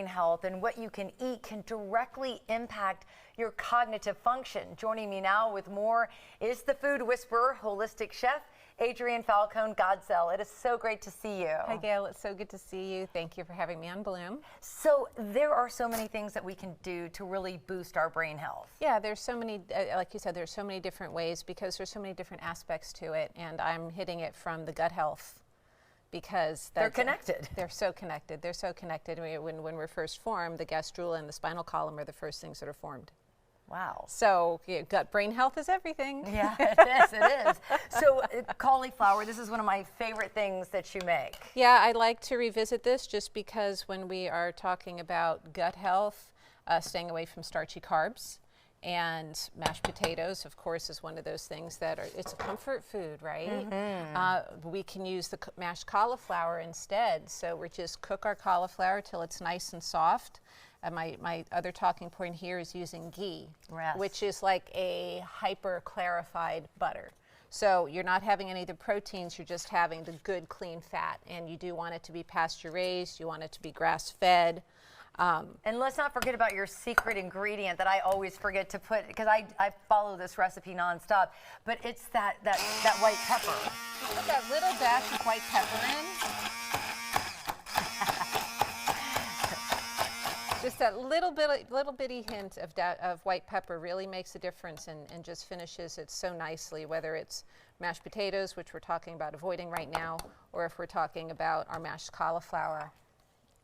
health and what you can eat can directly impact your cognitive function. Joining me now with more is the food whisperer, holistic chef, Adrienne Falcone-Godsell. It is so great to see you. Hi, Gail. It's so good to see you. Thank you for having me on Bloom. So there are so many things that we can do to really boost our brain health. Yeah, there's so many, like you said, there's so many different ways because there's so many different aspects to it. And I'm hitting it from the gut health because they're connected. They're so connected. They're so connected. When we're first formed, the gastrula and the spinal column are the first things that are formed. Wow. So gut-brain health is everything. Yeah, it is, it is. So cauliflower, this is one of my favorite things that you make. Yeah, I like to revisit this just because when we are talking about gut health, staying away from starchy carbs, and mashed potatoes, of course, is one of those things that it's a comfort food, right? Mm-hmm. We can use the mashed cauliflower instead. So we just cook our cauliflower till it's nice and soft. My other talking point here is using ghee, yes, which is like a hyper clarified butter. So you're not having any of the proteins, you're just having the good clean fat. And you do want it to be pasture raised, you want it to be grass fed. And let's not forget about your secret ingredient that I always forget to put, because I follow this recipe nonstop, but it's that white pepper. Put that little dash of white pepper in. Just that little bitty hint of white pepper really makes a difference and just finishes it so nicely, whether it's mashed potatoes, which we're talking about avoiding right now, or if we're talking about our mashed cauliflower.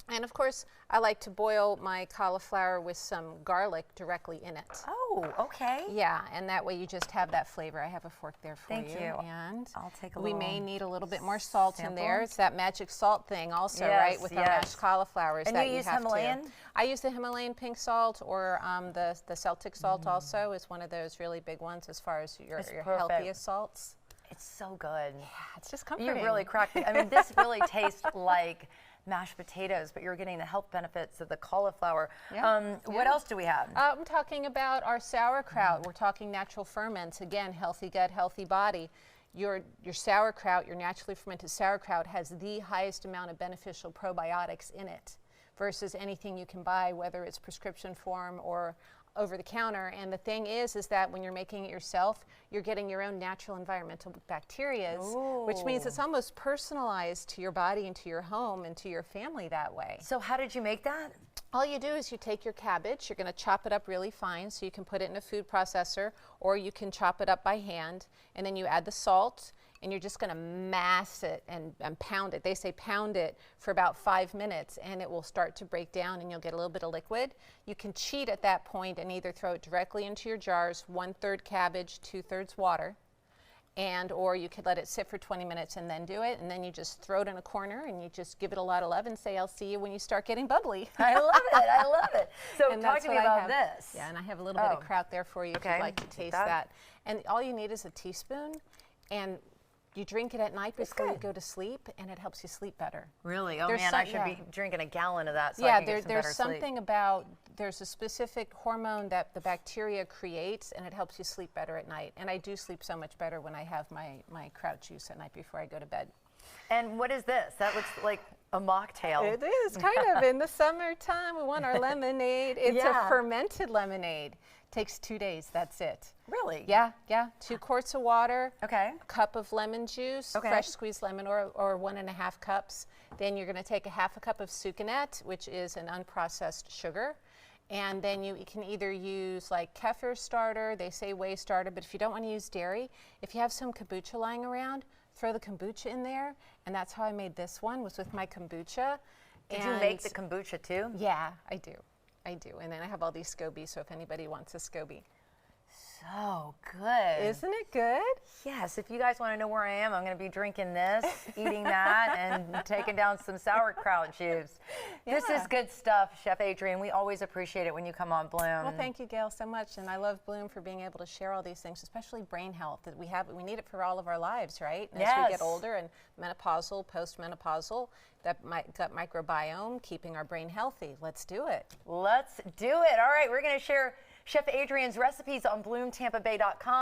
And of course, I like to boil my cauliflower with some garlic directly in it. Oh, okay. Yeah, and that way you just have that flavor. I have a fork there for you. Thank you. And I'll take a we little may need a little bit more salt sample. in there. It's that magic salt thing also, yes, right, with yes, our mashed cauliflowers. And that you use have Himalayan? To. I use the Himalayan pink salt, or the Celtic salt also is one of those really big ones as far as your healthiest salts. It's so good. Yeah, it's just comforting. You really cracked me. I mean, this really tastes like mashed potatoes, but you're getting the health benefits of the cauliflower. Yeah. What else do we have? I'm talking about our sauerkraut. We're talking natural ferments. Again, healthy gut, healthy body. Your sauerkraut, your naturally fermented sauerkraut, has the highest amount of beneficial probiotics in it versus anything you can buy, whether it's prescription form or over the counter. And the thing is that when you're making it yourself, you're getting your own natural environmental bacteria, which means it's almost personalized to your body and to your home and to your family that way. So how did you make that? All you do is you take your cabbage, you're going to chop it up really fine so you can put it in a food processor, or you can chop it up by hand, and then you add the salt, and you're just going to mass it and pound it. They say pound it for about 5 minutes, and it will start to break down, and you'll get a little bit of liquid. You can cheat at that point and either throw it directly into your jars, 1/3 cabbage, 2/3 water, or you could let it sit for 20 minutes and then do it, and then you just throw it in a corner and you just give it a lot of love and say, I'll see you when you start getting bubbly. I love it, I love it. So talk to me about this. Yeah, and I have a little bit of kraut there for you if you'd like to taste that. And all you need is a teaspoon, and you drink it at night before you go to sleep, and it helps you sleep better. Really? Oh man, I should be drinking a gallon of that so I can get some better sleep. There's something about, there's a specific hormone that the bacteria creates, and it helps you sleep better at night. And I do sleep so much better when I have my kraut juice at night before I go to bed. And what is this? That looks like a mocktail. It is, kind of. In the summertime, we want our lemonade. It's a fermented lemonade. Takes 2 days, that's it. Really? Yeah. 2 quarts of water, a cup of lemon juice, fresh squeezed lemon, or 1.5 cups. Then you're going to take a 1/2 cup of sucanat, which is an unprocessed sugar. And then you can either use like kefir starter, they say whey starter, but if you don't want to use dairy, if you have some kombucha lying around, throw the kombucha in there. And that's how I made this one, was with my kombucha. Did you make the kombucha too? Yeah, I do. And then I have all these SCOBY, so if anybody wants a SCOBY. So good. Isn't it good? Yes, if you guys want to know where I am, I'm going to be drinking this, eating that, and taking down some sauerkraut juice. Yeah. This is good stuff, Chef Adrienne. We always appreciate it when you come on Bloom. Well, thank you, Gail, so much. And I love Bloom for being able to share all these things, especially brain health. That we need it for all of our lives, right? And as we get older and menopausal, postmenopausal, that gut microbiome, keeping our brain healthy. Let's do it. Let's do it. All right, we're going to share Chef Adrienne's recipes on BloomTampaBay.com.